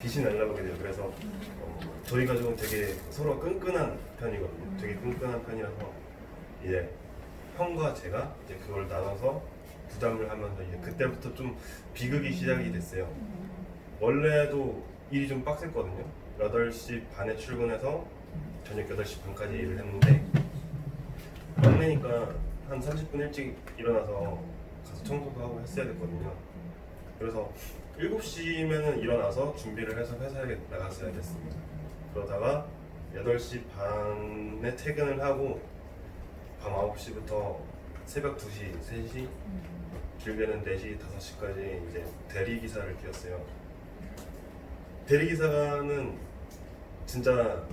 빛이 날라오게 돼요. 그래서 저희 가족은 되게 서로 끈끈한 편이거든요. 되게 끈끈한 편이라서 이제 형과 제가 이제 그걸 나눠서 부담을 하면서 이제 그때부터 좀 비극이 시작이 됐어요. 원래도 일이 좀 빡셌거든요. 8시 반에 출근해서 저녁 8시 반까지 일을 했는데 막내니까 한 30분 일찍 일어나서 가서 청소도 하고 했어야 됐거든요. 그래서 7시면은 일어나서 준비를 해서 회사에 나갔어야 됐습니다. 그러다가 8시 반에 퇴근을 하고 밤 9시부터 새벽 2시, 3시, 길게는 4시, 5시까지 이제 대리기사를 뛰었어요. 대리기사는 진짜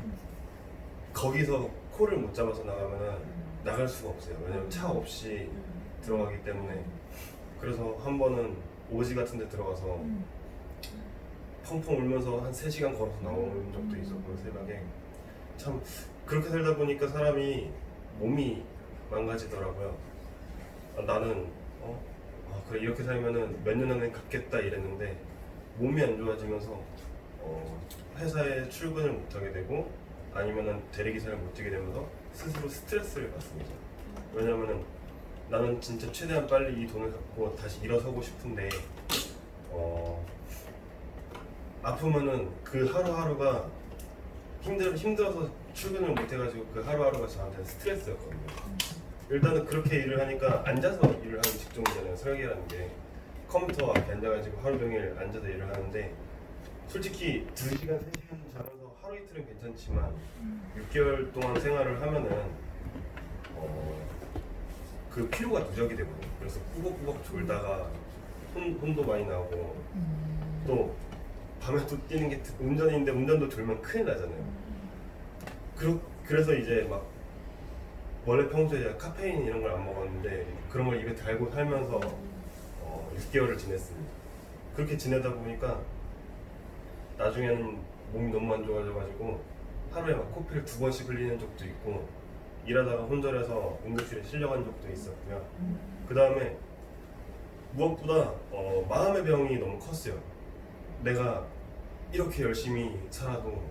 거기서 콜을 못 잡아서 나가면은 나갈 수가 없어요. 왜냐면 차 없이 들어가기 때문에. 그래서 한 번은 오지 같은 데 들어가서 펑펑 울면서 한 3시간 걸어서 나온 적도 있었고요, 새벽에. 참 그렇게 살다 보니까 사람이 몸이 망가지더라고요. 나는 그래 이렇게 살면은 몇 년 안에 갚겠다 이랬는데 몸이 안 좋아지면서 회사에 출근을 못하게 되고 아니면은 대리기사를 못 뛰게 되면서 스스로 스트레스를 받습니다. 왜냐면은 나는 진짜 최대한 빨리 이 돈을 갖고 다시 일어서고 싶은데 아프면은 그 하루하루가 힘들어서 출근을 못 해가지고 그 하루하루가 저한테는 스트레스였거든요. 일단은 그렇게 일을 하니까 앉아서 일을 하는 직종이잖아요. 설계라는 게 컴퓨터 앞에 앉아가지고 하루 종일 앉아서 일을 하는데 솔직히 2시간, 3시간 자면서 하루 이틀은 괜찮지만 6개월 동안 생활을 하면은 그 피로가 누적이 되거든요. 그래서 꾸벅꾸벅 졸다가 혼도 많이 나고 또 밤에 또 뛰는 게 운전인데 운전도 졸면 큰일 나잖아요. 그래서 이제 막 원래 평소에 제가 카페인 이런 걸 안 먹었는데 그런 걸 입에 달고 살면서 6개월을 지냈습니다. 그렇게 지내다 보니까 나중에는 몸이 너무 안 좋아져가지고 하루에 막 코피를 2번씩 흘리는 적도 있고 일하다가 혼절해서 응급실에 실려간 적도 있었고요. 그 다음에 무엇보다 마음의 병이 너무 컸어요. 내가 이렇게 열심히 살아도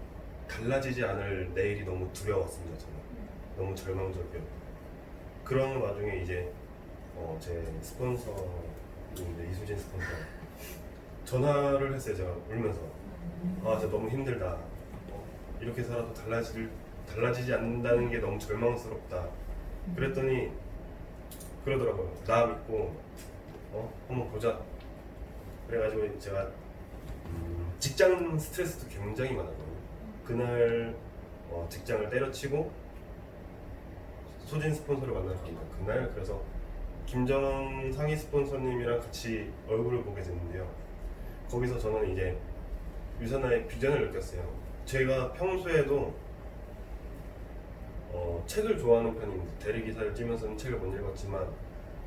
달라지지 않을 내일이 너무 두려웠습니다. 저는 너무 절망적이었고 그런 와중에 이제 제 스폰서인데 이수진 스폰서 전화를 했어요. 제가 울면서 진짜 너무 힘들다. 이렇게 살아도 달라지지 않는다는 게 너무 절망스럽다. 그랬더니 그러더라고요. 나 믿고 한번 보자. 그래가지고 제가 직장 스트레스도 굉장히 많았거든요. 그날 직장을 때려치고 소진 스폰서를 만나러 갑니다. 그날 그래서 김정 상희 스폰서님이랑 같이 얼굴을 보게 됐는데요. 거기서 저는 이제 유산화의 비전을 느꼈어요. 제가 평소에도 책을 좋아하는 편입니다. 대리기사를 뛰면서는 책을 못 읽었지만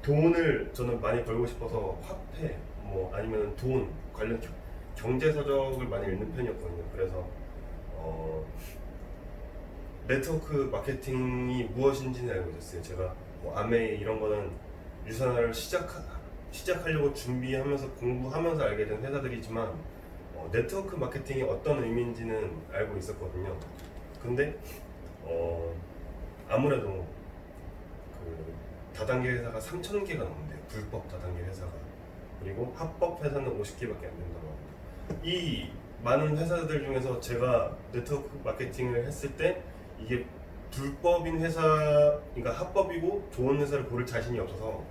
돈을 저는 많이 벌고 싶어서 화폐 아니면 돈 관련 경제서적을 많이 읽는 편이었거든요. 그래서 네트워크 마케팅이 무엇인지는 알고 있었어요. 제가 아메이 이런 거는 유산화를 시작하려고 준비하면서 공부하면서 알게 된 회사들이지만 네트워크 마케팅이 어떤 의미인지는 알고 있었거든요. 근데 아무래도 그 다단계 회사가 3,000개가 넘는데요. 불법 다단계 회사가. 그리고 합법 회사는 50개밖에 안 된다고 합니다. 이 많은 회사들 중에서 제가 네트워크 마케팅을 했을 때 이게 불법인 회사, 그러니까 합법이고 좋은 회사를 고를 자신이 없어서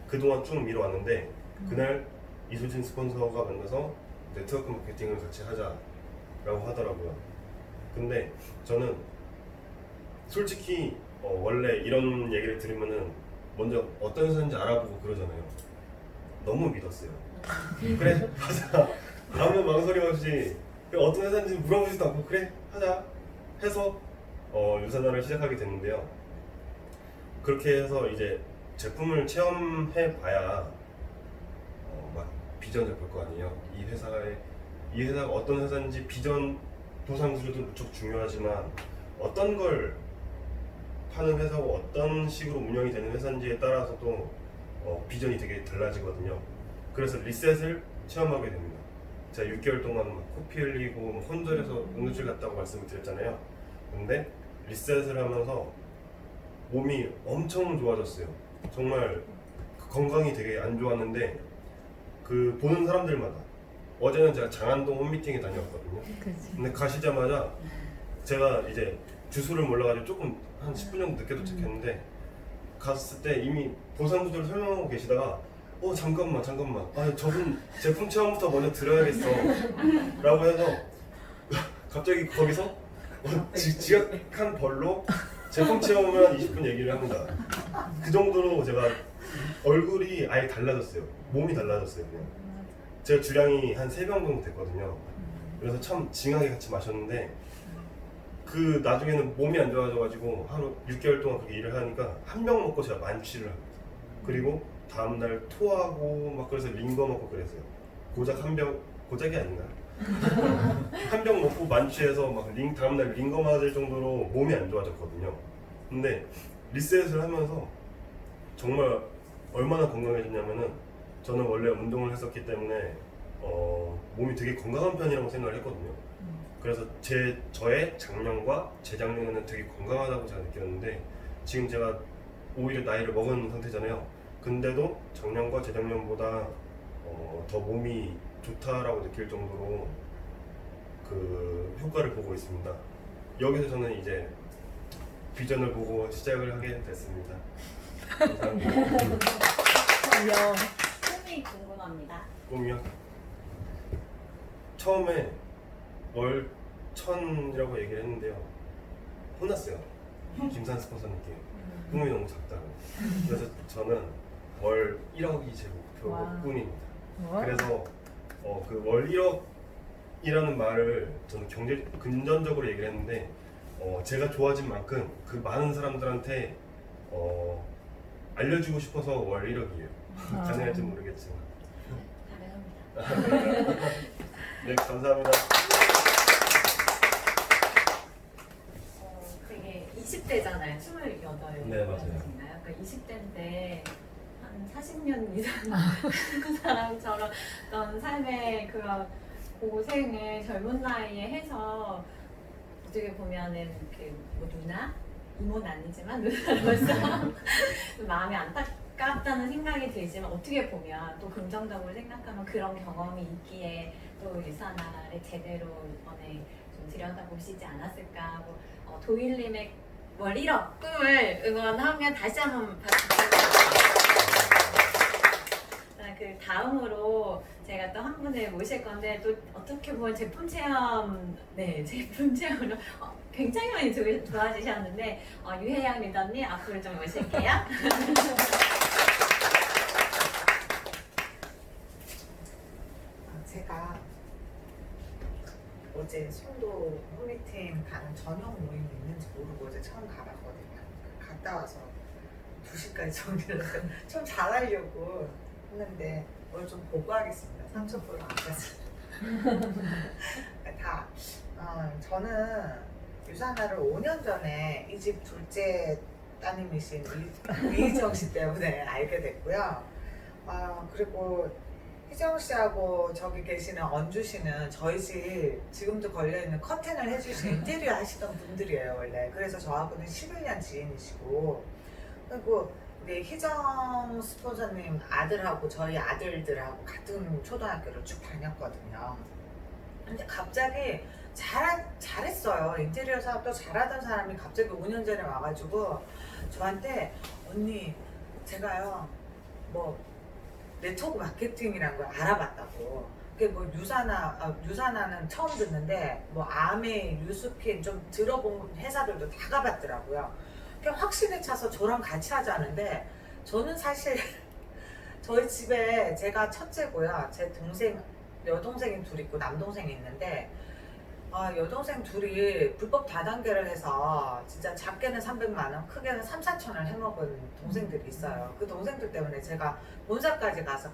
그동안 쭉 미뤄왔는데 그날 이수진 스폰서가 만나서 네트워크 마케팅을 같이 하자라고 하더라고요. 근데 저는 솔직히 원래 이런 얘기를 들으면은 먼저 어떤 회사인지 알아보고 그러잖아요. 너무 믿었어요. 그래 하자. 아무 망설임 없이 어떤 회사인지 물어보지도 않고 그래 하자 해서 유산화를 시작하게 됐는데요. 그렇게 해서 이제 제품을 체험해 봐야 막 비전을 볼 거 아니에요. 이 회사가 어떤 회사인지 비전 도상수료도 무척 중요하지만 어떤 걸 파는 회사고 어떤 식으로 운영이 되는 회사인지에 따라서도 비전이 되게 달라지거든요. 그래서 리셋을 체험하게 됩니다. 제가 6개월 동안 막 코피 흘리고 막 혼절해서 응급실 갔다고 말씀을 드렸잖아요. 근데 리셋을 하면서 몸이 엄청 좋아졌어요. 정말 건강이 되게 안 좋았는데 그 보는 사람들마다 어제는 제가 장안동 홈미팅에 다녔거든요. 근데 가시자마자 제가 이제 주소를 몰라가지고 조금 한 10분 정도 늦게 도착했는데 갔을 때 이미 보상 구조를 설명하고 계시다가 잠깐만 아 저분 제품 체험부터 먼저 들어야겠어 라고 해서 갑자기 거기서 지각한 벌로 제품 체험을 한 20분 얘기를 합니다. 그 정도로 제가 얼굴이 아예 달라졌어요. 몸이 달라졌어요. 그냥. 제가 주량이 한 3병 정도 됐거든요. 그래서 참 징하게 같이 마셨는데 그 나중에는 몸이 안 좋아져가지고 하루 6개월 동안 그렇게 일을 하니까 한 병 먹고 제가 만취를 합니다. 그리고 다음날 토하고 막 그래서 링거 먹고 그랬어요. 고작 한 병, 고작이 아닌가? 한 병 먹고 만취해서 막 다음날 링거 맞을 정도로 몸이 안 좋아졌거든요. 근데 리셋을 하면서 정말 얼마나 건강해졌냐면은 저는 원래 운동을 했었기 때문에 몸이 되게 건강한 편이라고 생각을 했거든요. 그래서 저의 작년과 재작년에는 되게 건강하다고 제가 느꼈는데 지금 제가 오히려 나이를 먹은 상태잖아요. 근데도 작년과 재작년보다 더 몸이 좋다라고 느낄 정도로 그 효과를 보고 있습니다. 여기서 저는 이제 비전을 보고 시작을 하게 됐습니다. 감사합니다. 꿈이 궁금합니다. 꿈이요? 처음에 월 1000이라고 얘기를 했는데요. 혼났어요. 김산 스폰서님께 꿈이 너무 작다고. 그래서 저는 월 1억이 제 목표 꿈입니다. 그래서 그 월 1억이라는 말을 저는 금전적으로 얘기를 했는데 제가 좋아진 만큼 그 많은 사람들한테 알려주고 싶어서 월 1억이에요. 가능할지 모르겠지만. 가능합니다. 네, 감사합니다. 되게 20대잖아요. 28. 네, 맞아요. 그러니까 20대인데 한 40년 이상 그 사람처럼 어떤 삶의 그런 고생을 젊은 나이에 해서 어떻게 보면은 뭐 누나? 이모는 아니지만 누나로서 마음이 안타깝다는 생각이 들지만 어떻게 보면 또 긍정적으로 생각하면 그런 경험이 있기에 또 유산화를 제대로 이번에 좀 들여다보시지 않았을까 하고 도일님의 월 1억 꿈을 응원하며 다시 한번 박수 그 다음으로 제가 또 한 분을 모실 건데 또 어떻게 보면 제품 체험으로 굉장히 많이 도와주셨는데 유혜양 리더님 앞으로 좀 모실게요. 제가 어제 송도 홈미팅 가는 저녁 모임이 있는지 모르고 어제 처음 가봤거든요. 갔다 와서 2시까지 정리를 해서 좀 잘하려고 했는데 오늘 좀 보고하겠습니다. 삼촌보러 안 가서. 저는 유산화를 5년 전에 이 집 둘째 따님이신 이희정 씨 때문에 알게 됐고요. 그리고 희정 씨하고 저기 계시는 언주 씨는 저희 집 지금도 걸려있는 커튼을 해주신 인테리어 하시던 분들이에요 원래. 그래서 저하고는 11년 지인이시고, 그리고 우리 희정 스폰서님 아들하고 저희 아들들하고 같은 초등학교를 쭉 다녔거든요. 근데 갑자기 잘했어요. 인테리어 사업도 잘하던 사람이 갑자기 5년 전에 와가지고 저한테 언니 제가요 뭐 네트워크 마케팅이라는 걸 알아봤다고. 그게 뭐 유산화는 처음 듣는데 뭐 아메, 뉴스핀 좀 들어본 회사들도 다 가봤더라고요. 확신에 차서 저랑 같이 하자는데 저는 사실 저희 집에 제가 첫째고요. 제 여동생이 둘 있고 남동생이 있는데 여동생 둘이 불법 다단계를 해서 진짜 작게는 300만 원, 크게는 3, 4천을 해먹은 동생들이 있어요. 그 동생들 때문에 제가 본사까지 가서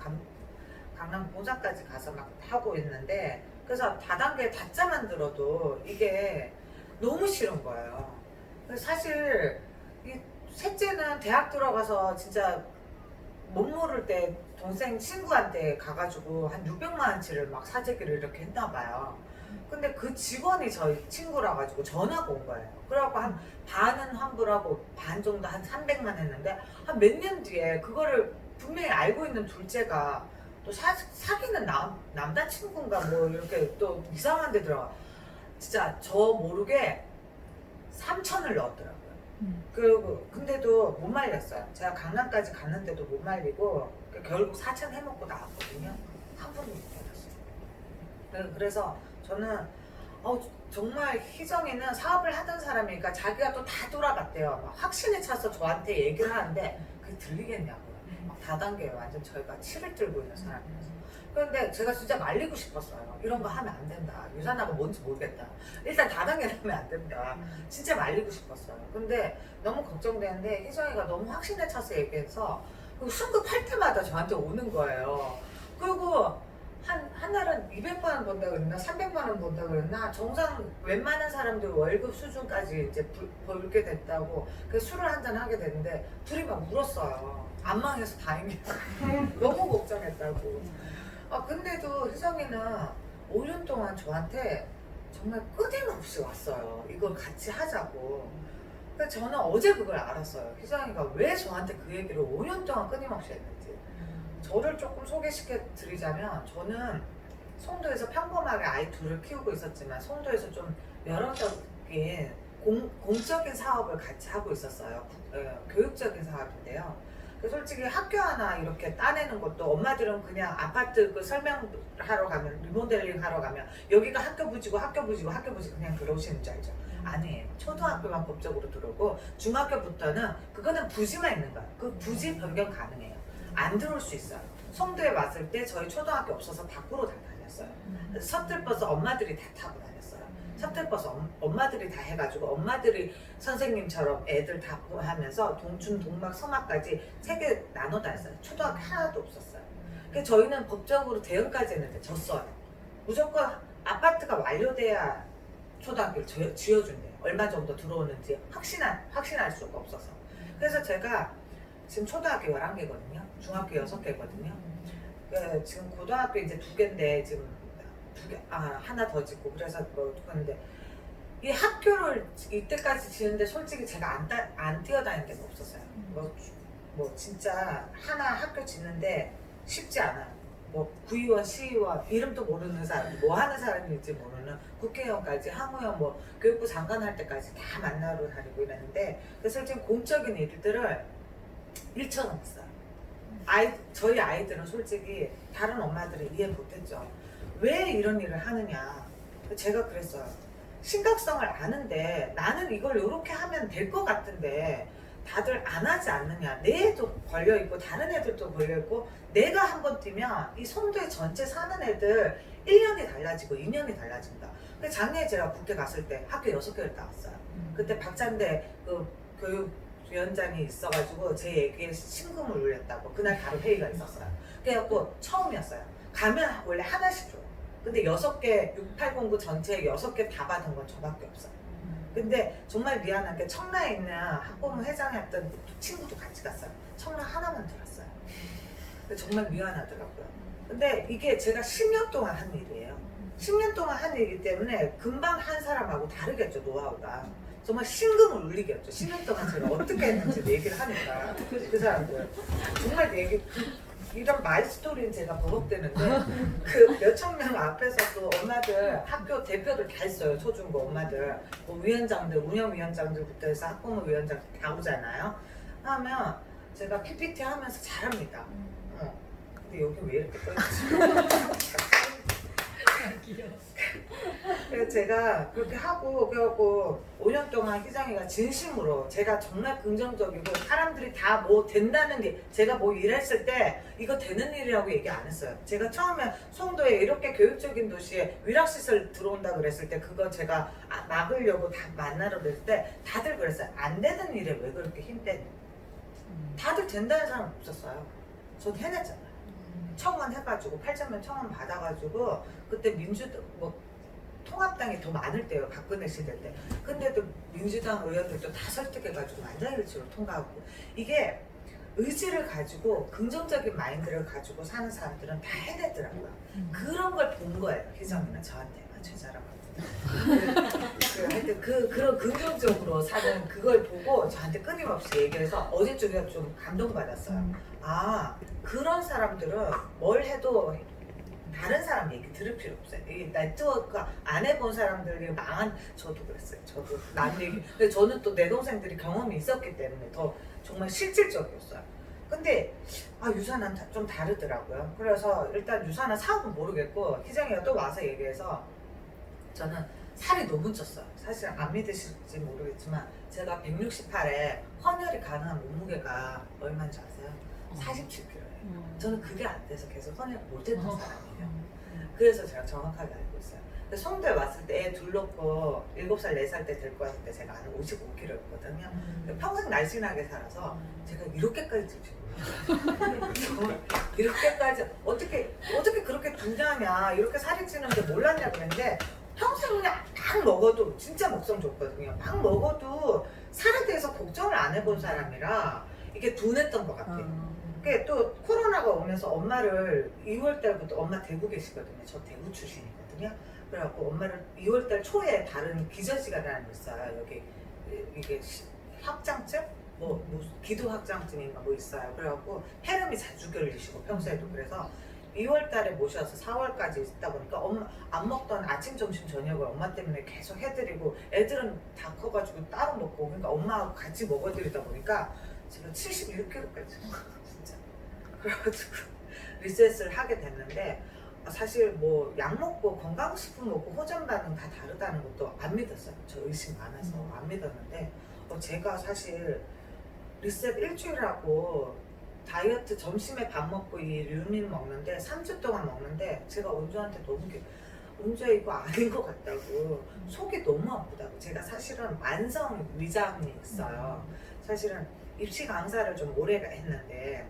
강남 본사까지 가서 막 하고 있는데, 그래서 다단계 다짜만 들어도 이게 너무 싫은 거예요. 사실 이 셋째는 대학 들어가서 진짜 못 모를 때 동생 친구한테 가가지고 한 600만 원치를 막 사재기를 이렇게 했나 봐요. 근데 그 직원이 저희 친구라 가지고 전화가 온 거예요. 그래갖고 한 반은 환불하고 반 정도 한 300만 했는데 한 몇 년 뒤에 그거를 분명히 알고 있는 둘째가 또 사귀는 남자친구인가 뭐 이렇게 또 이상한 데 들어가. 진짜 저 모르게 3천을 넣었더라고요. 그리고 근데도 못 말렸어요. 제가 강남까지 갔는데도 못 말리고 결국 4천 해먹고 나왔거든요. 한 번도 못 말렸어요. 그래서 저는 정말 희정이는 사업을 하던 사람이니까 자기가 또 다 돌아갔대요. 막 확신에 차서 저한테 얘기를 하는데 그게 들리겠냐고요. 막 다단계에 완전 저희가 치를 들고 있는 사람이라서. 그런데 제가 진짜 말리고 싶었어요. 이런 거 하면 안 된다. 유산하고 뭔지 모르겠다. 일단 다단계를 하면 안 된다. 진짜 말리고 싶었어요. 근데 너무 걱정되는데 희정이가 너무 확신에 차서 얘기해서 승급할 때마다 저한테 오는 거예요. 그리고 한 달은 200만 원 번다 그랬나 300만 원 번다 그랬나 정상 웬만한 사람들 월급 수준까지 이제 벌게 됐다고 그 술을 한잔 하게 됐는데 둘이 막 울었어요. 안 망해서 다행이다. 너무 걱정했다고. 근데도 희정이는 5년 동안 저한테 정말 끊임없이 왔어요. 이걸 같이 하자고. 그래서 저는 어제 그걸 알았어요. 희정이가 왜 저한테 그 얘기를 5년 동안 끊임없이 했는지. 저를 조금 소개시켜 드리자면 저는 송도에서 평범하게 아이 둘을 키우고 있었지만 송도에서 좀 여러적인 공적인 사업을 같이 하고 있었어요. 교육적인 사업인데요. 솔직히 학교 하나 이렇게 따내는 것도 엄마들은 그냥 아파트 그 설명하러 가면 리모델링 하러 가면 여기가 학교 부지고 학교 부지고 학교 부지 그냥 들어오시는 줄 알죠? 아니에요. 초등학교만 법적으로 들어오고 중학교부터는 그거는 부지만 있는 거야. 그 부지 변경 가능해요. 안 들어올 수 있어요. 송도에 왔을 때 저희 초등학교 없어서 밖으로 다 다녔어요. 셔틀버스 엄마들이 다 타고 다녔어요. 셔틀버스 엄마들이 다 해가지고 엄마들이 선생님처럼 애들 다 하면서 동춘, 동막, 서막까지 3개 나눠 다녔어요. 초등학교 하나도 없었어요. 그래서 저희는 법적으로 대응까지 했는데 졌어요. 무조건 아파트가 완료돼야 초등학교를 지어준대요. 얼마 정도 들어오는지 확신할 수가 없어서. 그래서 제가 지금 초등학교 11개거든요. 중학교 6개거든요. 지금 고등학교 이제 2개인데 지금 하나 더 짓고 그래서 그런데 이 학교를 이때까지 지는데 솔직히 제가 안 뛰어다닌 데가 없었어요. 뭐 진짜 하나 학교 짓는데 쉽지 않아요. 뭐 구의원, 시의원 이름도 모르는 사람, 뭐 하는 사람인지 모르는 국회의원까지 항의원, 뭐 교육부 장관 할 때까지 다 만나러 다니고 이랬는데 그래서 지금 공적인 일들을 일처넘었어요. 저희 아이들은 솔직히 다른 엄마들은 이해 못했죠. 왜 이런 일을 하느냐. 제가 그랬어요. 심각성을 아는데 나는 이걸 이렇게 하면 될 것 같은데 다들 안 하지 않느냐. 내 애도 걸려있고 다른 애들도 걸려있고 내가 한번 뛰면 이 송도에 전체 사는 애들 1년이 달라지고 2년이 달라진다. 작년에 제가 국회 갔을 때 학교 6개를 나왔어요. 그때 박찬대 그 교육위원장이 있어가지고 제 얘기에 심금을 울렸다고. 그날 바로 회의가 있었어요. 그래갖고 처음이었어요. 가면 원래 하나씩 줘요. 근데 6개 6809 전체에 6개 다 받은 건 저밖에 없어요. 근데 정말 미안한 게 청라에 있는 학부모 회장이었던 친구도 같이 갔어요. 청라 하나만 들었어요. 근데 정말 미안하더라고요. 근데 이게 제가 10년 동안 한 일이에요. 10년 동안 한 일이기 때문에 금방 한 사람하고 다르겠죠, 노하우가. 정말 심금을 울리겠죠. 10년 동안 제가 어떻게 했는지 얘기를 하니까 그 사람들 정말 이런 마이스토리는 제가 버벅대는데 그 몇천 명 앞에서도 엄마들 학교 대표들 다 있어요. 초중고 엄마들 뭐 위원장들 운영위원장들부터 해서 학부모 위원장 다 오잖아요. 하면 제가 PPT 하면서 잘합니다. 근데 여기 왜 이렇게 떠있지? 그래서 제가 그렇게 하고 그래갖고 5년 동안 희정이가 진심으로 제가 정말 긍정적이고 사람들이 다 뭐 된다는 게 제가 뭐 일했을 때 이거 되는 일이라고 얘기 안 했어요. 제가 처음에 송도에 이렇게 교육적인 도시에 위락시설 들어온다 그랬을 때 그거 제가 막으려고 다 만나러 그랬을 때 다들 그랬어요. 안 되는 일에 왜 그렇게 힘 빼니? 다들 된다는 사람 없었어요. 전 해냈잖아요. 청원 해가지고 8,000명 청원 받아가지고 그때 통합당이 더 많을 때요. 박근혜 시대 때. 근데도 민주당 의원들도 다 설득해가지고 만장일치로 통과하고 이게 의지를 가지고 긍정적인 마인드를 가지고 사는 사람들은 다 해내더라고요. 그런 걸 본 거예요. 희정이는 저한테만 제자랑 하여튼 그런 긍정적으로 사는 그걸 보고 저한테 끊임없이 얘기해서 어제 쪽에 좀 감동받았어요. 아, 그런 사람들은 뭘 해도 다른 사람 얘기 들을 필요 없어요. 이 네트워크 안 해본 사람들이 망한, 저도 그랬어요. 저도 남 얘기. 근데 저는 또 내 동생들이 경험이 있었기 때문에 더 정말 실질적이었어요. 근데 유산은 좀 다르더라고요. 그래서 일단 유산은 사업은 모르겠고 희정이가 또 와서 얘기해서 저는 살이 너무 쪘어요. 사실 안 믿으실지 모르겠지만 제가 168에 헌혈이 가능한 몸무게가 얼마인지 아세요? 47kg예요. 저는 그게 안 돼서 계속 헌혈 못했던 사람이에요. 그래서 제가 정확하게 알고 있어요. 근데 송도에 왔을 때 애 둘 놓고 7살, 4살 때 데리고 왔을 때 제가 한 55kg였거든요. 평생 날씬하게 살아서 제가 이렇게까지 찔지 몰랐어요. 이렇게까지 어떻게 그렇게 붓냐냐, 이렇게 살이 찌는데 몰랐냐 그랬는데 평생 그냥 막 먹어도 진짜 먹성 좋거든요. 막 먹어도 살에 대해서 걱정을 안 해본 사람이라 이게 둔했던 것 같아요. 그게 또 코로나가 오면서 엄마를 2월달부터 엄마 대구 계시거든요. 저 대구 출신이거든요. 그래갖고 엄마를 2월달 초에 다른 기저지가라는 거 있어요. 여기 이게 확장증? 뭐 기도 확장증인가 뭐 있어요. 그래갖고 폐렴이 자주 걸리시고 평소에도 그래서 2월달에 모셔서 4월까지 있다 보니까 엄마 안 먹던 아침, 점심, 저녁을 엄마 때문에 계속 해드리고 애들은 다 커가지고 따로 먹고 그러니까 엄마하고 같이 먹어드리다 보니까 제가 71kg까지 진짜 그래가지고 리셋을 하게 됐는데 사실 뭐 약 먹고 건강식품 먹고 호전 반응 다 다르다는 것도 안 믿었어요. 저 의심 많아서 안 믿었는데 제가 사실 리셋 일주일하고 다이어트 점심에 밥 먹고 이 류닌 먹는데 3주 동안 먹는데 제가 원주한테 너무 원주야 이거 아닌 것 같다고 속이 너무 아프다고 제가 사실은 만성 위장이 있어요. 사실은 입시 강사를 좀 오래 했는데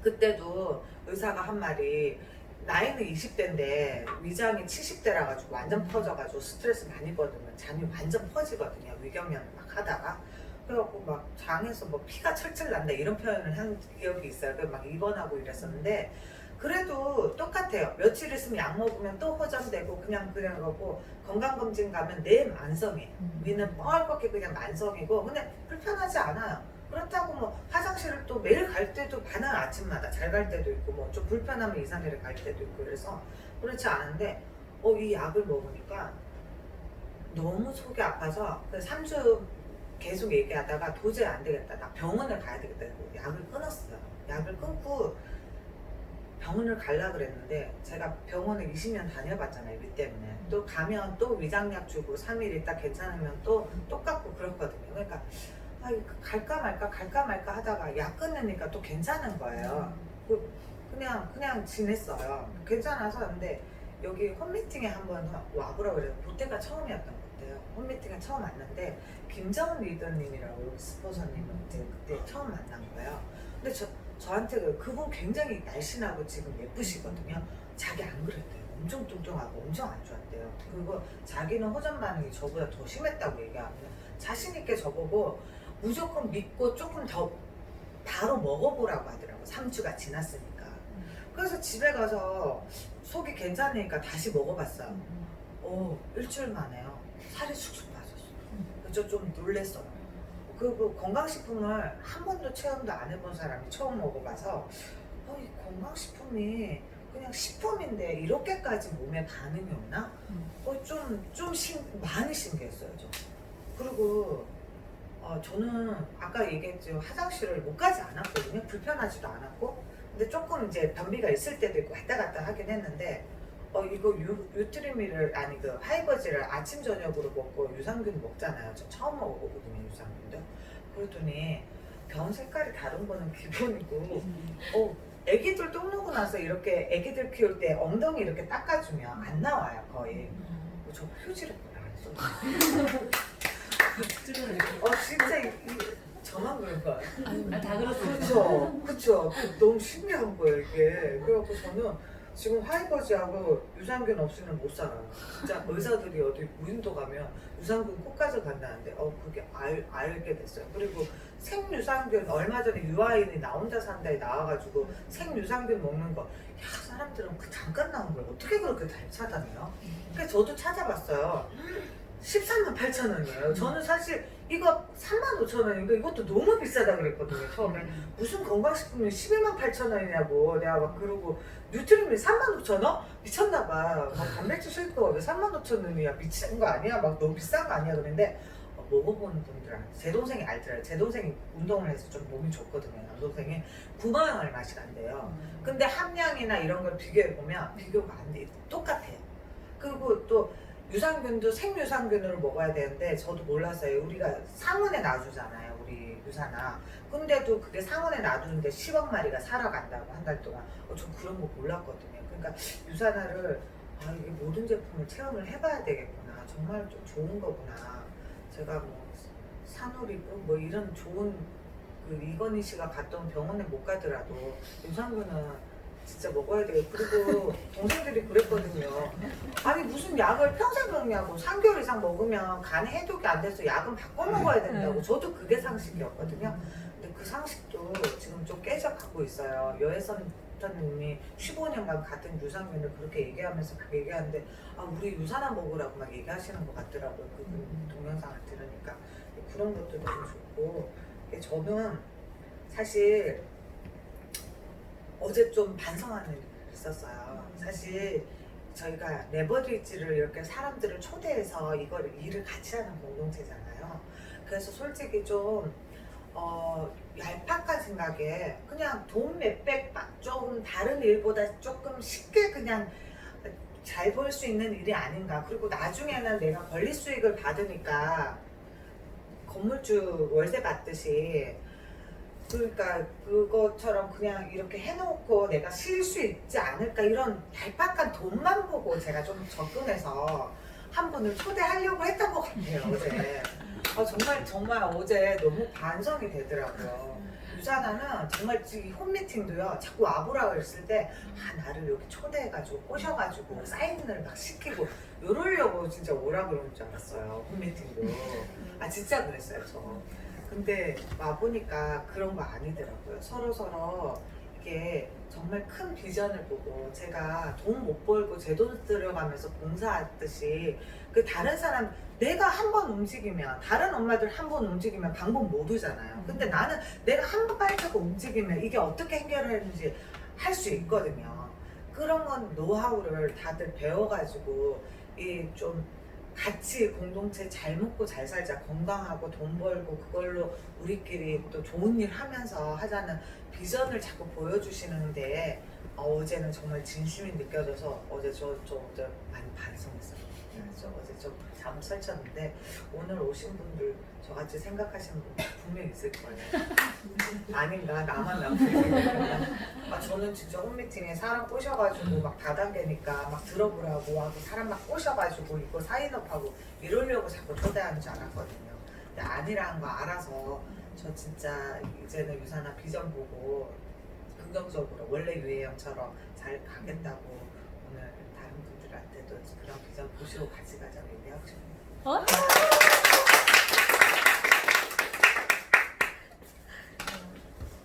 그때도 의사가 한 말이 나이는 20대인데 위장이 70대라 가지고 완전 퍼져가지고 스트레스 많이 받으면 잠이 완전 퍼지거든요. 위경련 막 하다가 그래갖고 막 장에서 뭐 피가 철철 난다 이런 표현을 한 기억이 있어요. 그래서 막 입원하고 이랬었는데 그래도 똑같아요. 며칠 있으면 약 먹으면 또 호전되고 그냥 그러고 건강검진 가면 내 만성이에요. 위는 뻘겋게 그냥 만성이고 근데 불편하지 않아요. 그렇다고 뭐 화장실을 또 매일 갈 때도 반은 아침마다 잘 갈 때도 있고 뭐 좀 불편하면 2, 3일에 갈 때도 있고 그래서 그렇지 않은데 이 약을 먹으니까 너무 속이 아파서 3주 계속 얘기하다가 도저히 안 되겠다. 나 병원을 가야 되겠다. 약을 끊었어요. 약을 끊고 병원을 가려고 그랬는데 제가 병원을 20년 다녀봤잖아요. 위 때문에. 또 가면 또 위장약 주고 3일 있다 괜찮으면 또 똑같고 그렇거든요. 그러니까 갈까 말까 하다가 약 끊으니까 또 괜찮은 거예요. 그냥 지냈어요. 괜찮아서 근데 여기 홈미팅에 한번 와보라고 그래서 그때가 처음이었던 것 같아요. 홈미팅에 처음 왔는데 김정은 리더님이라고 스포서님은 그때 처음 만난 거예요. 근데 저한테 그분 굉장히 날씬하고 지금 예쁘시거든요. 자기 안 그랬대요. 엄청 뚱뚱하고 엄청 안 좋았대요. 그리고 자기는 호전 반응이 저보다 더 심했다고 얘기하고요. 자신 있게 저보고 무조건 믿고 조금 더 바로 먹어보라고 하더라고. 3주가 지났으니까. 그래서 집에 가서 속이 괜찮으니까 다시 먹어봤어요. 일주일 만에요. 살이 쑥쑥 빠졌어요. 그래서 좀 놀랬어요. 그리고 건강식품을 한 번도 체험도 안 해본 사람이 처음 먹어봐서 이 건강식품이 그냥 식품인데 이렇게까지 몸에 반응이 오나? 많이 신기했어요. 저. 그리고 저는 아까 얘기했죠. 화장실을 못 가지 않았거든요. 불편하지도 않았고 근데 조금 이제 변비가 있을 때도 있고 왔다 갔다 하긴 했는데 이거 유트리미를 아니 그 하이버지를 아침 저녁으로 먹고 유산균 먹잖아요. 저 처음 먹어보거든요. 유산균도. 그랬더니 병 색깔이 다른 거는 기본이고 애기들 똥 누고 나서 이렇게 애기들 키울 때 엉덩이 이렇게 닦아주면 안 나와요 거의. 저 휴지를 안 써. 진짜 저만 그런 거야. 다 그렇습니다. 그쵸. 너무 신기한 거예요 이게. 그래갖고 저는 지금 하이버지하고 유산균 없이는 못 살아요. 진짜 의사들이 어디 무인도 가면 유산균 꼭 가져간다는데 그게 알게 됐어요. 그리고 생유산균 얼마 전에 유아인이 나 혼자 산다에 나와가지고 생유산균 먹는 거 사람들은 그 잠깐 나온 걸 어떻게 그렇게 잘 찾아내요? 그러니까 저도 찾아봤어요. 13만 8천 원이에요. 저는 사실 이거 3만 5천 원인가 이것도 너무 비싸다 그랬거든요. 처음에 무슨 건강식품이 11만 8천 원이냐고 내가 막 그러고 뉴트리미 3만 5천 원? 미쳤나 봐. 막 단백질 쉐이크가 왜 3만 5천 원이야? 미친 거 아니야? 막 너무 비싼 거 아니야? 그런데 먹어보는 분들은 제 동생이 알더라고요. 제 동생이 운동을 해서 좀 몸이 좋거든요. 남동생이 9만 원 얼마씩 한대요. 근데 함량이나 이런 걸 비교해보면 비교가 안 돼. 똑같아요. 그리고 또 유산균도 생유산균으로 먹어야 되는데 저도 몰랐어요. 우리가 상온에 놔주잖아요. 우리 유산아. 근데도 그게 상온에 놔두는데 10억 마리가 살아간다고 한 달 동안. 전 그런 거 몰랐거든요. 그러니까 유산화를 이게 모든 제품을 체험을 해봐야 되겠구나. 정말 좀 좋은 거구나. 제가 뭐 산후리고 뭐 이런 좋은 그 이건희 씨가 갔던 병원에 못 가더라도 유산균은 진짜 먹어야 되겠고 그리고 동생들이 그랬거든요. 아니 무슨 약을 평생 먹냐고 3개월 이상 먹으면 간에 해독이 안 돼서 약은 바꿔 먹어야 된다고. 저도 그게 상식이었거든요. 근데 그 상식도 지금 좀 깨져가고 있어요. 여혜선님이 15년간 같은 유산균을 그렇게 얘기하면서 막 얘기하는데 우리 유산화 먹으라고 막 얘기하시는 것 같더라고요. 그 동영상을 들으니까 그런 것도 너무 좋고 저는 사실 어제 좀 반성하는 일이 있었어요. 사실 저희가 레버리지를 이렇게 사람들을 초대해서 이걸 일을 같이 하는 공동체잖아요. 그래서 솔직히 좀 얄팍한 생각에 그냥 돈 몇백 조금 다른 일보다 조금 쉽게 그냥 잘 벌 수 있는 일이 아닌가. 그리고 나중에는 내가 권리 수익을 받으니까 건물주 월세 받듯이 그러니까 그것처럼 그냥 이렇게 해놓고 내가 쉴 수 있지 않을까 이런 얄팍한 돈만 보고 제가 좀 접근해서 한 분을 초대하려고 했던 것 같아요. 어제 정말 어제 너무 반성이 되더라고요. 유산화는 정말 이 홈미팅도요 자꾸 와보라고 했을 때 나를 여기 초대해가지고 꼬셔가지고 사인을 막 시키고 이러려고 진짜 오라 그러는 줄 알았어요. 홈미팅도 진짜 그랬어요 저. 근데 와보니까 그런 거 아니더라고요. 서로 이게 정말 큰 비전을 보고 제가 돈 못 벌고 제 돈 들여가면서 봉사하듯이 그 다른 사람 내가 한 번 움직이면 다른 엄마들 한 번 움직이면 방법 모르잖아요. 근데 나는 내가 한 번 발자국 움직이면 이게 어떻게 해결하는지 할 수 있거든요. 그런 건 노하우를 다들 배워가지고 좀 같이 공동체 잘 먹고 잘 살자, 건강하고 돈 벌고 그걸로 우리끼리 또 좋은 일 하면서 하자는 비전을 자꾸 보여주시는데 어제는 정말 진심이 느껴져서 어제 저 어제 많이 반성했어요. 저 어제 좀 잠 설쳤는데 오늘 오신 분들 저같이 생각하시는 분 분명 있을 거예요. 아닌가? 나만 남편이구나. 저는 진짜 홈미팅에 사람 꼬셔가지고 막 다단계니까 막 들어보라고 하고 사람 막 꼬셔가지고 이거 사인업하고 이러려고 자꾸 초대하는 줄 알았거든요. 근데 아니라는 거 알아서 저 진짜 이제는 유산화 비전 보고 긍정적으로 원래 유혜영처럼 잘 가겠다고 오늘 다른 분들한테도 그런 비전 보시고 같이 가자고 얘기하고 싶어요.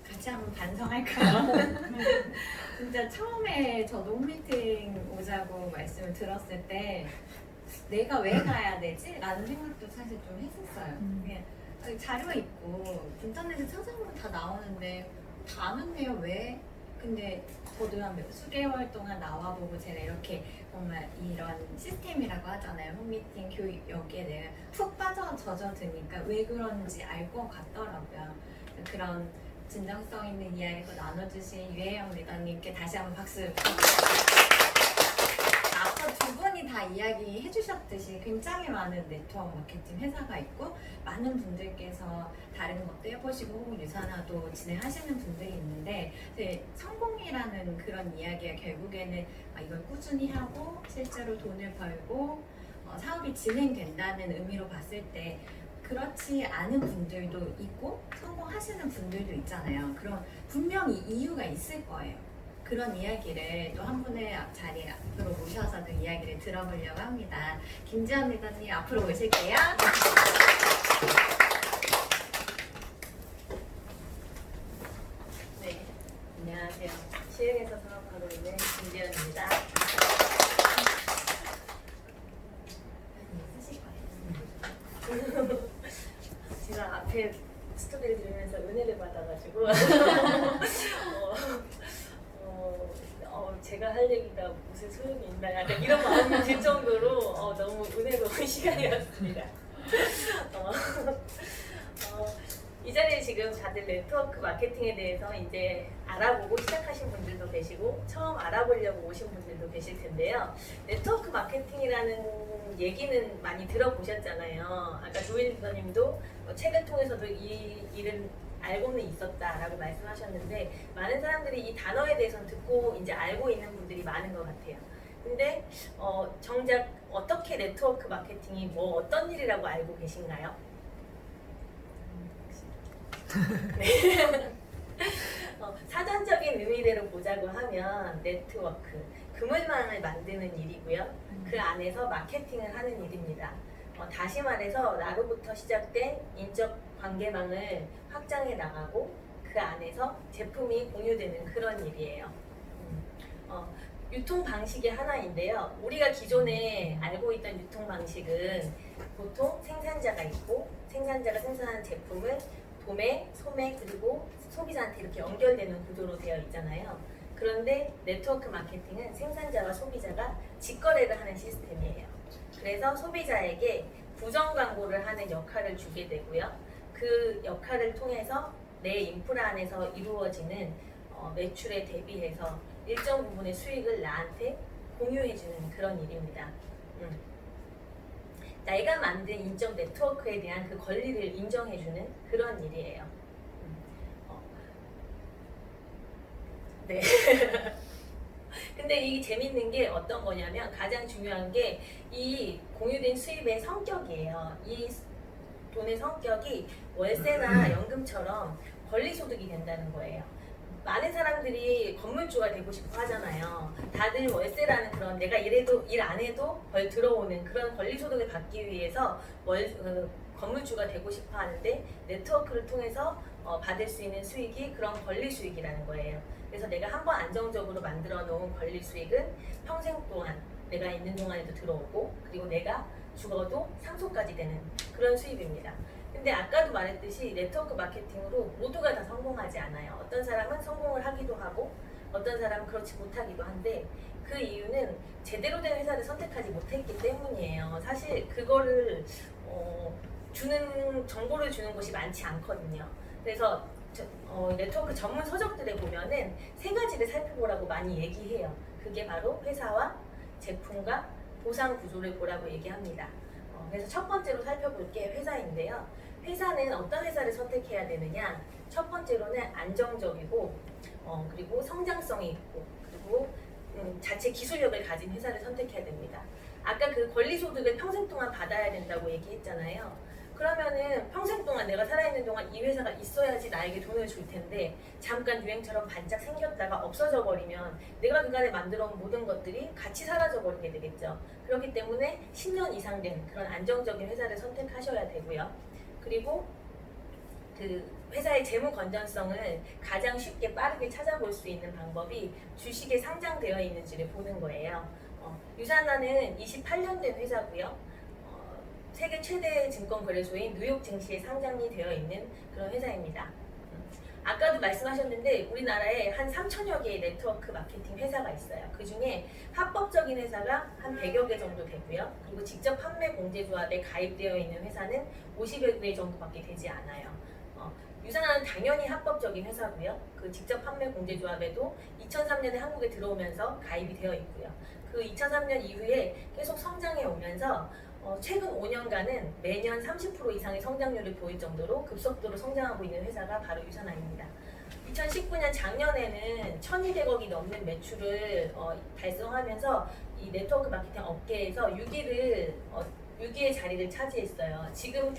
같이 한번 반성할까요? 진짜 처음에 저도 홈미팅 오자고 말씀을 들었을 때 내가 왜 가야 되지? 라는 생각도 사실 좀 했었어요. 그냥 자료 있고 인터넷에 찾아보면 다 나오는데 다 아는데요 왜? 근데 저도 한 수개월 동안 나와보고 제가 이렇게 정말 이런 시스템이라고 하잖아요. 홈미팅 교육 여기에 내가 푹 빠져 젖어드니까 왜 그런지 알 것 같더라고요. 그런 진정성 있는 이야기도 나눠주신 유혜영 리더님께 다시 한번 박수. 앞서 두 분이 다 이야기해 주셨듯이 굉장히 많은 네트워크 마케팅 회사가 있고 많은 분들께서 다른 것도 해보시고 혹은 유산화도 진행하시는 분들이 있는데 성공이라는 그런 이야기가 결국에는 이걸 꾸준히 하고 실제로 돈을 벌고 사업이 진행된다는 의미로 봤을 때 그렇지 않은 분들도 있고 성공하시는 분들도 있잖아요. 그럼 분명히 이유가 있을 거예요. 그런 이야기를 또 한 분의 자리에 앞으로 모셔서 좀 이야기를 들어보려고 합니다. 김지연 리더님 앞으로 모실게요. 네, 안녕하세요. 시흥에서 사업하고 있는 김지연입니다. 제가 앞에 스토리를 들으면서 은혜를 받아가지고 제가 할 얘기가 무슨 소용이 있나 약간 이런 마음이 들 정도로 너무 은혜로운 시간이었습니다. 이 자리에 지금 다들 네트워크 마케팅에 대해서 이제 알아보고 시작하신 분들도 계시고 처음 알아보려고 오신 분들도 계실 텐데요. 네트워크 마케팅이라는 얘기는 많이 들어보셨잖아요. 아까 조일 리더님도 책을 통해서도 이 일은 알고는 있었다라고 말씀하셨는데 많은 사람들이 이 단어에 대해서는 듣고 이제 알고 있는 분들이 많은 것 같아요. 근데 정작 어떻게 네트워크 마케팅이 뭐 어떤 일이라고 알고 계신가요? 네. 사전적인 의미대로 보자고 하면 네트워크, 그물망을 만드는 일이고요. 그 안에서 마케팅을 하는 일입니다. 다시 말해서 나로부터 시작된 인적 관계망을 확장해 나가고 그 안에서 제품이 공유되는 그런 일이에요. 유통 방식의 하나인데요. 우리가 기존에 알고 있던 유통 방식은 보통 생산자가 있고 생산자가 생산한 제품을 도매, 소매, 그리고 소비자한테 이렇게 연결되는 구조로 되어 있잖아요. 그런데 네트워크 마케팅은 생산자와 소비자가 직거래를 하는 시스템이에요. 그래서 소비자에게 부정 광고를 하는 역할을 주게 되고요. 그 역할을 통해서 내 인프라 안에서 이루어지는 매출에 대비해서 일정 부분의 수익을 나한테 공유해주는 그런 일입니다. 내가 만든 인적 네트워크에 대한 그 권리를 인정해주는 그런 일이에요. 네. 근데 이 재밌는 게 어떤 거냐면 가장 중요한 게 이 공유된 수입의 성격이에요. 이 돈의 성격이 월세나 연금처럼 권리소득이 된다는 거예요. 많은 사람들이 건물주가 되고 싶어 하잖아요. 다들 월세라는 그런 내가 일해도 일 안 해도 벌 들어오는 그런 권리소득을 받기 위해서 건물주가 되고 싶어 하는데 네트워크를 통해서 받을 수 있는 수익이 그런 권리 수익이라는 거예요. 그래서 내가 한번 안정적으로 만들어 놓은 권리 수익은 평생 동안 내가 있는 동안에도 들어오고 그리고 내가 죽어도 상속까지 되는 그런 수입입니다. 근데 아까도 말했듯이 네트워크 마케팅으로 모두가 다 성공하지 않아요. 어떤 사람은 성공을 하기도 하고 어떤 사람은 그렇지 못하기도 한데 그 이유는 제대로 된 회사를 선택하지 못했기 때문이에요. 사실 그거를 정보를 주는 곳이 많지 않거든요. 그래서 네트워크 전문 서적들에 보면은 세 가지를 살펴보라고 많이 얘기해요. 그게 바로 회사와 제품과 보상 구조를 보라고 얘기합니다. 그래서 첫 번째로 살펴볼 게 회사인데요. 회사는 어떤 회사를 선택해야 되느냐? 첫 번째로는 안정적이고 그리고 성장성이 있고 그리고 자체 기술력을 가진 회사를 선택해야 됩니다. 아까 그 권리소득을 평생 동안 받아야 된다고 얘기했잖아요. 그러면은 평생 동안 내가 살아있는 동안 이 회사가 있어야지 나에게 돈을 줄 텐데 잠깐 유행처럼 반짝 생겼다가 없어져 버리면 내가 그간에 만들어 온 모든 것들이 같이 사라져 버리게 되겠죠. 그렇기 때문에 10년 이상 된 그런 안정적인 회사를 선택하셔야 되고요. 그리고 그 회사의 재무 건전성을 가장 쉽게 빠르게 찾아볼 수 있는 방법이 주식에 상장되어 있는지를 보는 거예요. 유산나는 28년 된 회사고요. 세계 최대 증권 거래소인 뉴욕 증시에 상장이 되어 있는 그런 회사입니다. 아까도 말씀하셨는데 우리나라에 한 3천여 개의 네트워크 마케팅 회사가 있어요. 그 중에 합법적인 회사가 한 100여 개 정도 되고요. 그리고 직접 판매 공제조합에 가입되어 있는 회사는 50여 개 정도밖에 되지 않아요. 유산나는 당연히 합법적인 회사고요. 그 직접 판매 공제조합에도 2003년에 한국에 들어오면서 가입이 되어 있고요. 그 2003년 이후에 계속 성장해 오면서 최근 5년간은 매년 30% 이상의 성장률을 보일 정도로 급속도로 성장하고 있는 회사가 바로 유산나입니다. 2019년 작년에는 1,200억이 넘는 매출을 달성하면서 이 네트워크 마케팅 업계에서 6위의 자리를 차지했어요. 지금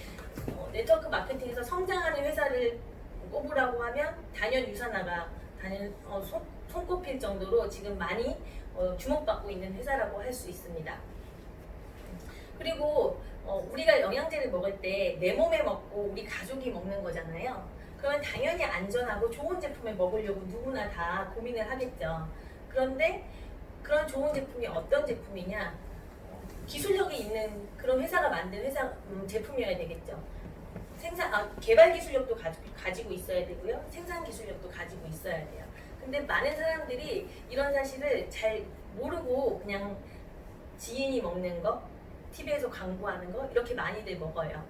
네트워크 마케팅에서 성장하는 회사를 꼽으라고 하면 단연 유산나가 손꼽힐 정도로 지금 많이 주목받고 있는 회사라고 할 수 있습니다. 그리고 우리가 영양제를 먹을 때 내 몸에 먹고 우리 가족이 먹는 거잖아요. 그러면 당연히 안전하고 좋은 제품을 먹으려고 누구나 다 고민을 하겠죠. 그런데 그런 좋은 제품이 어떤 제품이냐? 기술력이 있는 그런 회사가 만든 제품이어야 되겠죠. 개발 기술력도 가지고 있어야 되고요. 생산 기술력도 가지고 있어야 돼요. 근데 많은 사람들이 이런 사실을 잘 모르고 그냥 지인이 먹는 거, TV에서 광고하는 거 이렇게 많이들 먹어요.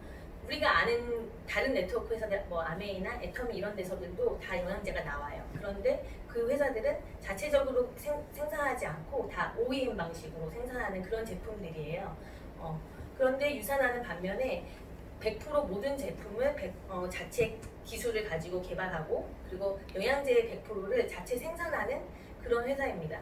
우리가 아는 다른 네트워크 회사들, 뭐 아메이나 애터미 이런 데서들도 다 영양제가 나와요. 그런데 그 회사들은 자체적으로 생산하지 않고 다 OEM 방식으로 생산하는 그런 제품들이에요. 그런데 유산하는 반면에 100% 모든 제품을 자체 기술을 가지고 개발하고 그리고 영양제의 100%를 자체 생산하는 그런 회사입니다.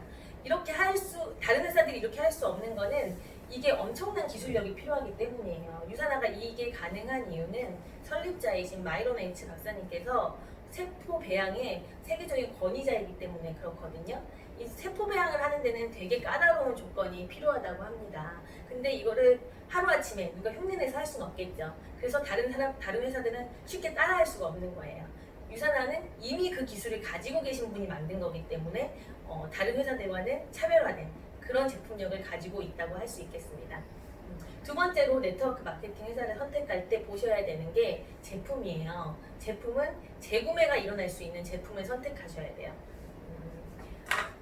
다른 회사들이 이렇게 할 수 없는 거는 이게 엄청난 기술력이 필요하기 때문이에요. 유산화가 이게 가능한 이유는 설립자이신 마이론 H 박사님께서 세포 배양의 세계적인 권위자이기 때문에 그렇거든요. 이 세포 배양을 하는 데는 되게 까다로운 조건이 필요하다고 합니다. 근데 이거를 하루아침에 누가 흉내내서 할 수는 없겠죠. 그래서 다른 회사들은 쉽게 따라할 수가 없는 거예요. 유산화는 이미 그 기술을 가지고 계신 분이 만든 거기 때문에 다른 회사들과는 차별화된 그런 제품력을 가지고 있다고 할 수 있겠습니다. 두 번째로 네트워크 마케팅 회사를 선택할 때 보셔야 되는 게 제품이에요. 제품은 재구매가 일어날 수 있는 제품을 선택하셔야 돼요.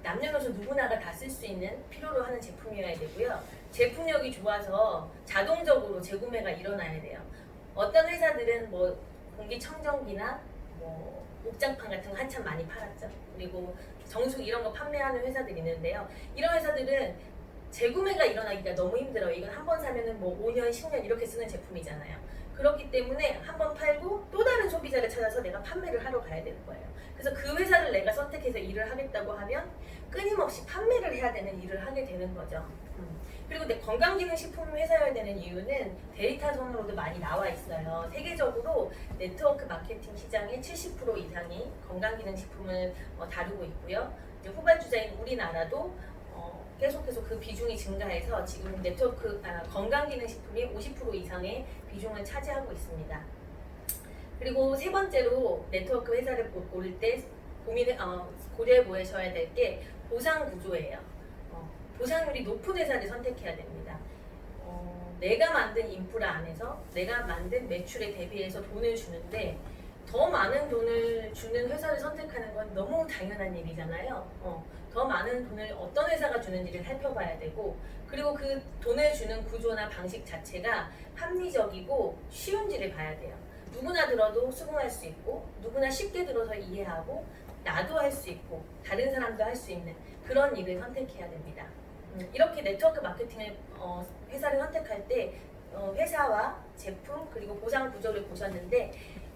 남녀노소 누구나가 다 쓸 수 있는 필요로 하는 제품이어야 되고요. 제품력이 좋아서 자동적으로 재구매가 일어나야 돼요. 어떤 회사들은 뭐 공기청정기나 뭐 옥장판 같은 거 한참 많이 팔았죠. 그리고 정수기 이런 거 판매하는 회사들이 있는데요. 이런 회사들은 재구매가 일어나기가 너무 힘들어요. 이건 한 번 사면은 뭐 5년, 10년 이렇게 쓰는 제품이잖아요. 그렇기 때문에 한 번 팔고 또 다른 소비자를 찾아서 내가 판매를 하러 가야 되는 거예요. 그래서 그 회사를 내가 선택해서 일을 하겠다고 하면 끊임없이 판매를 해야 되는 일을 하게 되는 거죠. 그리고 건강기능식품 회사여야 되는 이유는 데이터선으로도 많이 나와 있어요. 세계적으로 네트워크 마케팅 시장의 70% 이상이 건강기능식품을 다루고 있고요. 이제 후발주자인 우리나라도 계속해서 그 비중이 증가해서 지금 건강기능식품이 50% 이상의 비중을 차지하고 있습니다. 그리고 세 번째로 네트워크 회사를 고를 때 고려해 보셔야 될 게 보상 구조예요. 보상률이 높은 회사를 선택해야 됩니다. 내가 만든 인프라 안에서 내가 만든 매출에 대비해서 돈을 주는데 더 많은 돈을 주는 회사를 선택하는 건 너무 당연한 일이잖아요. 더 많은 돈을 어떤 회사가 주는지를 살펴봐야 되고 그리고 그 돈을 주는 구조나 방식 자체가 합리적이고 쉬운지를 봐야 돼요. 누구나 들어도 수긍할 수 있고 누구나 쉽게 들어서 이해하고 나도 할 수 있고 다른 사람도 할 수 있는 그런 일을 선택해야 됩니다. 이렇게 네트워크 마케팅을 회사를 선택할 때 회사와 제품 그리고 보상 구조를 보셨는데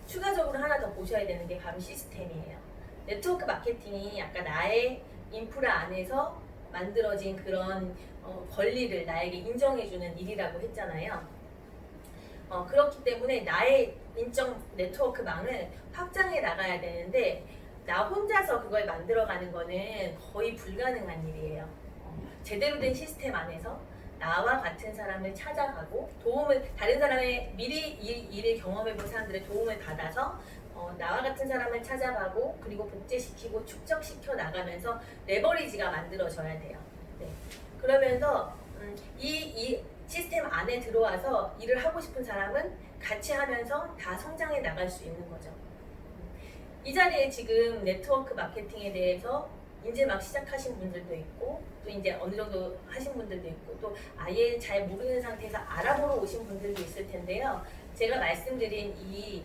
추가적으로 하나 더 보셔야 되는 게 바로 시스템이에요. 네트워크 마케팅이 아까 나의 인프라 안에서 만들어진 그런 권리를 나에게 인정해주는 일이라고 했잖아요. 그렇기 때문에 나의 인적 네트워크망을 확장해 나가야 되는데 나 혼자서 그걸 만들어가는 거는 거의 불가능한 일이에요. 제대로 된 시스템 안에서 나와 같은 사람을 찾아가고 다른 사람의 미리 이 일을 경험해본 사람들의 도움을 받아서 나와 같은 사람을 찾아가고 그리고 복제시키고 축적시켜 나가면서 레버리지가 만들어져야 돼요. 네. 그러면서 이 시스템 안에 들어와서 일을 하고 싶은 사람은 같이 하면서 다 성장해 나갈 수 있는 거죠. 이 자리에 지금 네트워크 마케팅에 대해서 이제 막 시작하신 분들도 있고 또 이제 어느 정도 하신 분들도 있고 또 아예 잘 모르는 상태에서 알아보러 오신 분들도 있을 텐데요. 제가 말씀드린 이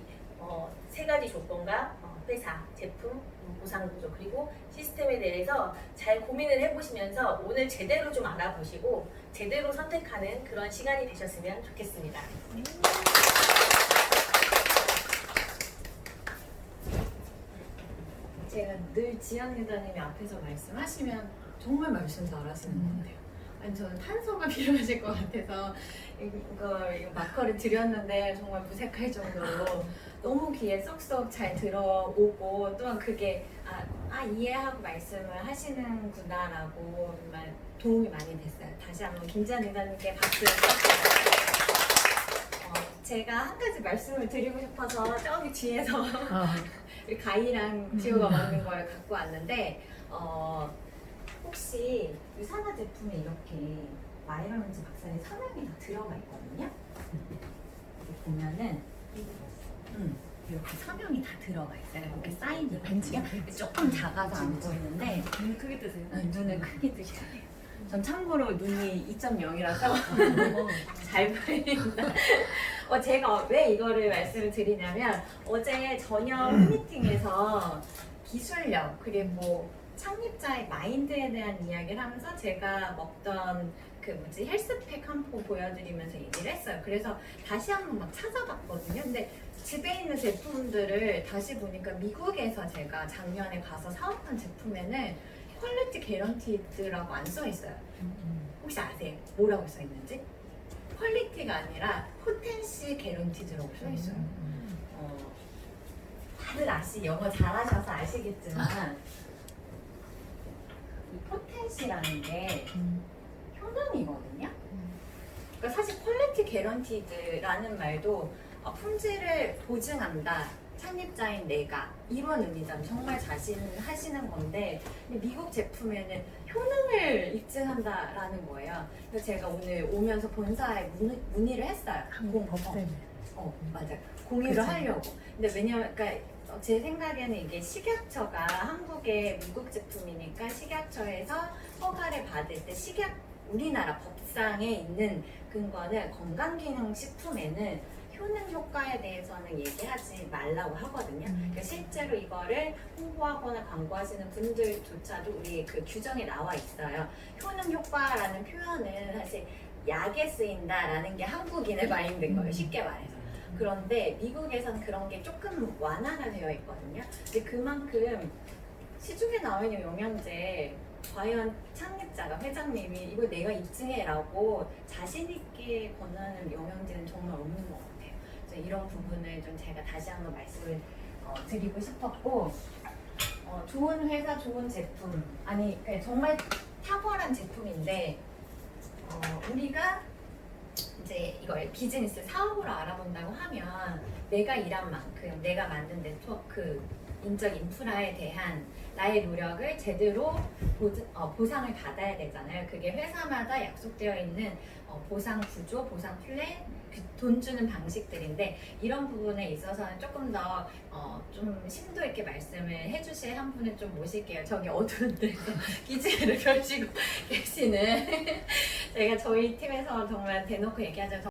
세 가지 조건과 회사, 제품, 보상 구조 그리고 시스템에 대해서 잘 고민을 해보시면서 오늘 제대로 좀 알아보시고 제대로 선택하는 그런 시간이 되셨으면 좋겠습니다. 제가 늘 지연 유다님이 앞에서 말씀하시면 정말 말씀 잘하시는 것 같아요. 아니 저는 탄소가 필요하실 것 같아서 이거 마커를 드렸는데 정말 무색할 정도로 너무 귀에 쏙쏙 잘 들어오고 또한 그게 이해하고 말씀을 하시는구나라고 정말 도움이 많이 됐어요. 다시 한번 김지한 의사님께 박수를 쳤어요. 제가 한 가지 말씀을 드리고 싶어서 저기 뒤에서 우리 가희랑 지호가 먹는 걸 갖고 왔는데 혹시 유산화 제품에 이렇게 마이러런지 박사의 서명이 다 들어가 있거든요. 여기 보면은 이렇게 서명이 다 들어가 있어요. 이렇게 사인이 벤치가 조금 작아서 안 보이는데 눈 크게 뜨세요. 눈을 크게 뜨셔야 돼요. 전 참고로 눈이 2.0이라서 잘 보입니다. 제가 왜 이거를 말씀을 드리냐면 어제 저녁 미팅에서 기술력 그리고 창립자의 마인드에 대한 이야기를 하면서 제가 먹던 헬스팩 한 포 보여드리면서 얘기를 했어요. 그래서 다시 한번 막 찾아봤거든요. 근데 집에 있는 제품들을 다시 보니까 미국에서 제가 작년에 가서 사업한 제품에는 퀄리티 개런티드라고 안 써 있어요. 혹시 아세요? 뭐라고 써 있는지? 퀄리티가 아니라 포텐시 개런티드라고 써 있어요. 다들 영어 잘하셔서 아시겠지만 이 포텐시라는 게 효능이거든요. 그러니까 사실 퀄리티 개런티드라는 말도 품질을 보증한다. 창립자인 내가 이런 의미잖아요. 정말 자신하시는 건데 미국 제품에는 효능을 입증한다라는 거예요. 그래서 제가 오늘 오면서 본사에 문의를 했어요. 맞아요. 공유를 하려고. 근데 왜냐면 제 생각에는 이게 식약처가 한국의 미국 제품이니까 식약처에서 허가를 받을 때 우리나라 법상에 있는 근거는 건강기능식품에는 효능 효과에 대해서는 얘기하지 말라고 하거든요. 그러니까 실제로 이거를 홍보하거나 광고하시는 분들조차도 우리 규정에 나와 있어요. 효능 효과라는 표현은 사실 약에 쓰인다라는 게 한국인의 마인드인 거예요. 쉽게 말해서. 그런데 미국에선 그런 게 조금 완화가 되어 있거든요. 근데 그만큼 시중에 나와 있는 영양제 과연 창립자가 회장님이 이거 내가 입증해라고 자신 있게 권하는 영양제는 정말 없는 것 같아요. 그래서 이런 부분을 좀 제가 다시 한번 말씀을 드리고 싶었고 좋은 회사, 좋은 제품 정말 탁월한 제품인데 우리가 이제 이걸 비즈니스 사업으로 알아본다고 하면 내가 일한 만큼 내가 만든 네트워크 인적 인프라에 대한 나의 노력을 제대로 보상을 받아야 되잖아요. 그게 회사마다 약속되어 있는 보상 구조, 보상 플랜, 돈 주는 방식들인데 이런 부분에 있어서는 조금 더 좀 심도 있게 말씀을 해주실 한 분을 좀 모실게요. 저기 어두운 데서 기지개를 펼치고 계시는 제가 저희 팀에서 정말 대놓고 얘기하자면